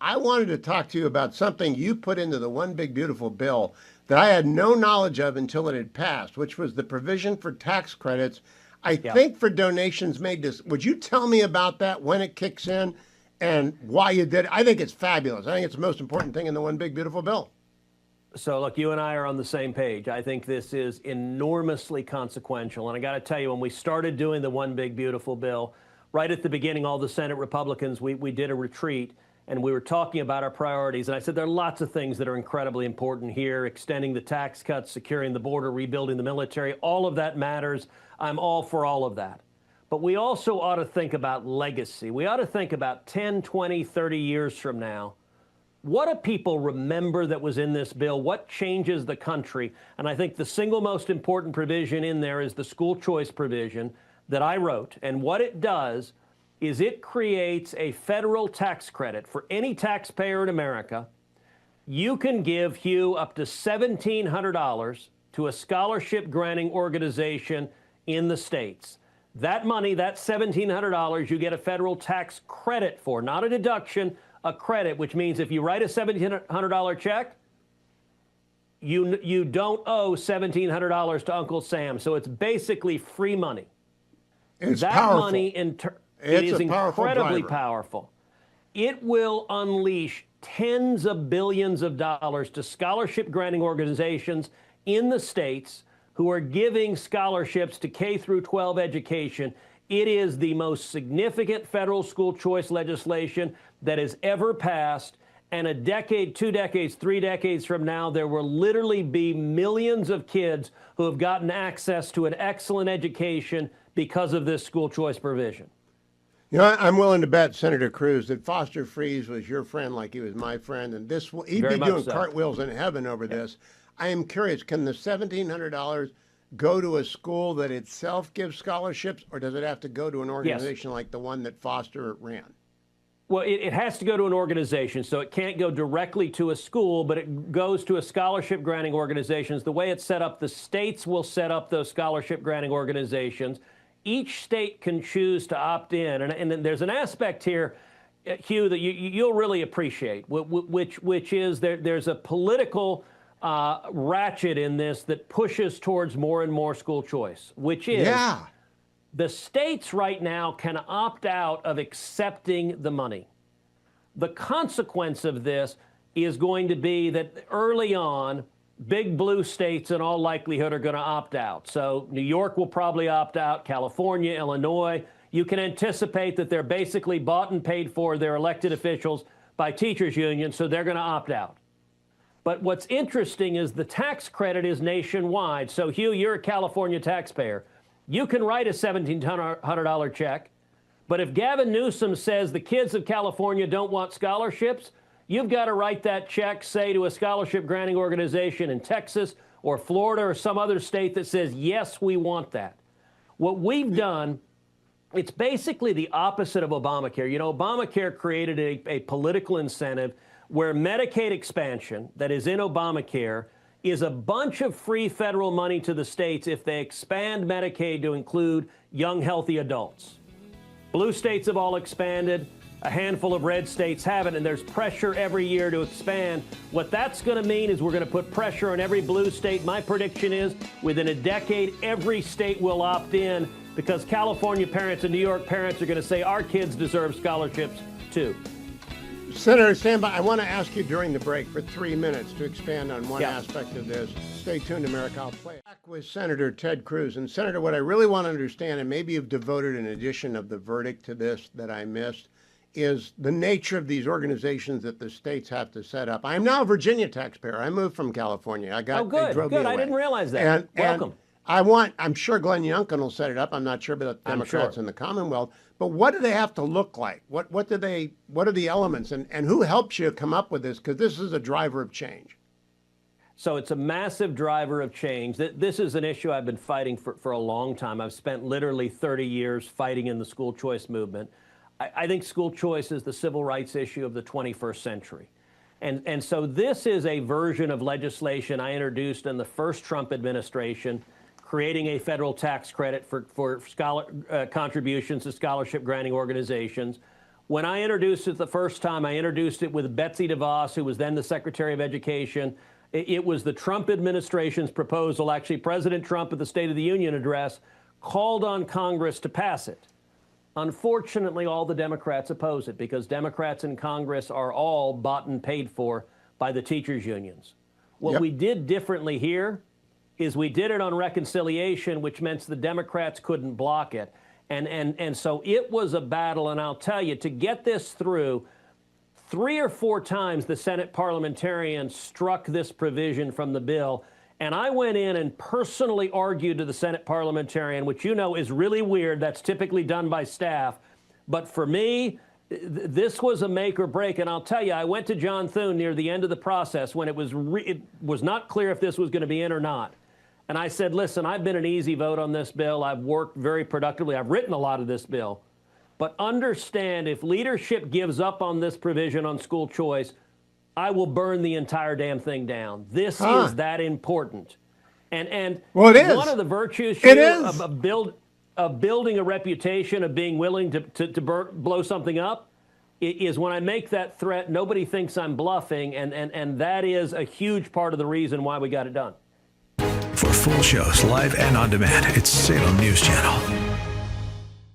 I wanted to talk to you about something you put into the One Big Beautiful Bill that I had no knowledge of until it had passed, which was the provision for tax credits, I Yeah. think for donations made to. Would you tell me about that, when it kicks in, and why you did it? I think it's fabulous. I think it's the most important thing in the One Big Beautiful Bill. So, look, you and I are on the same page. I think this is enormously consequential. And I got to tell you, when we started doing the One Big Beautiful Bill, right at the beginning, all the Senate Republicans, we did a retreat and we were talking about our priorities. And I said, there are lots of things that are incredibly important here: extending the tax cuts, securing the border, rebuilding the military. All of that matters. I'm all for all of that. But we also ought to think about legacy. We ought to think about 10, 20, 30 years from now. What do people remember that was in this bill? What changes the country? And I think the single most important provision in there is the school choice provision that I wrote. And what it does is it creates a federal tax credit for any taxpayer in America. You can give, Hugh, up to $1,700 to a scholarship granting organization in the states. That money, that $1,700, you get a federal tax credit for, not a deduction, a credit, which means if you write a $1,700 check, you don't owe $1,700 to Uncle Sam. So it's basically free money. It's that powerful. money, it is incredibly powerful. It will unleash tens of billions of dollars to scholarship granting organizations in the states who are giving scholarships to K through 12 education. It is the most significant federal school choice legislation that has ever passed. And a decade, 2 decades, 3 decades from now, there will literally be millions of kids who have gotten access to an excellent education because of this school choice provision. You know, I'm willing to bet, Senator Cruz, that Foster Freeze was your friend like he was my friend, and he'd Very be much doing so. cartwheels in heaven over this. I am curious, can the $1,700 go to a school that itself gives scholarships, or does it have to go to an organization like the one that Foster ran? Well, it has to go to an organization, so it can't go directly to a school, but it goes to a scholarship granting organizations. The way it's set up, the states will set up those scholarship granting organizations. Each state can choose to opt in, and then there's an aspect here, Hugh, that you'll really appreciate, which is there's a political ratchet in this that pushes towards more and more school choice, which is the states right now can opt out of accepting the money. The consequence of this is going to be that early on, big blue states in all likelihood are going to opt out. So New York will probably opt out, California, Illinois. You can anticipate that they're basically bought and paid for, their elected officials, by teachers' unions, so they're going to opt out. But what's interesting is the tax credit is nationwide. So, Hugh, you're a California taxpayer. You can write a $1,700 check, but if Gavin Newsom says the kids of California don't want scholarships, you've got to write that check, say, to a scholarship granting organization in Texas or Florida or some other state that says, yes, we want that. What we've done, it's basically the opposite of Obamacare. You know, Obamacare created a political incentive where Medicaid expansion that is in Obamacare is a bunch of free federal money to the states if they expand Medicaid to include young, healthy adults. Blue states have all expanded. A handful of red states haven't, and there's pressure every year to expand. What that's going to mean is we're going to put pressure on every blue state. My prediction is within a decade, every state will opt in because California parents and New York parents are going to say our kids deserve scholarships too. Senator, stand by. I want to ask you during the break for 3 minutes to expand on one aspect of this. Stay tuned, America. I'll play it. Back with Senator Ted Cruz. And Senator, what I really want to understand, and maybe you've devoted an edition of the verdict to this that I missed, is the nature of these organizations that the states have to set up. I'm now a Virginia taxpayer. I moved from California. They drove me away. I didn't realize that. Welcome. I'm sure Glenn Youngkin will set it up. I'm not sure about the Democrats in the Commonwealth. But what do they have to look like? What are the elements? And who helps you come up with this? Because this is a driver of change. So it's a massive driver of change. This is an issue I've been fighting for a long time. I've spent literally 30 years fighting in the school choice movement. I think school choice is the civil rights issue of the 21st century. And so this is a version of legislation I introduced in the first Trump administration, creating a federal tax credit for contributions to scholarship granting organizations. When I introduced it the first time, I introduced it with Betsy DeVos, who was then the Secretary of Education. It was the Trump administration's proposal. Actually, President Trump at the State of the Union address called on Congress to pass it. Unfortunately, all the Democrats oppose it because Democrats in Congress are all bought and paid for by the teachers' unions. What we did differently here is we did it on reconciliation, which meant the Democrats couldn't block it. And so it was a battle, and I'll tell you, to get this through, 3 or 4 times the Senate parliamentarians struck this provision from the bill, and I went in and personally argued to the Senate parliamentarian, which you know is really weird. That's typically done by staff. But for me, this was a make or break, and I'll tell you, I went to John Thune near the end of the process when it was not clear if this was going to be in or not. And I said, listen, I've been an easy vote on this bill. I've worked very productively. I've written a lot of this bill. But understand, if leadership gives up on this provision on school choice, I will burn the entire damn thing down. This is that important. And well, it is. One of the virtues of building a reputation, of being willing to blow something up, is when I make that threat, nobody thinks I'm bluffing, and that is a huge part of the reason why we got it done. For full shows, live and on demand, it's Salem News Channel.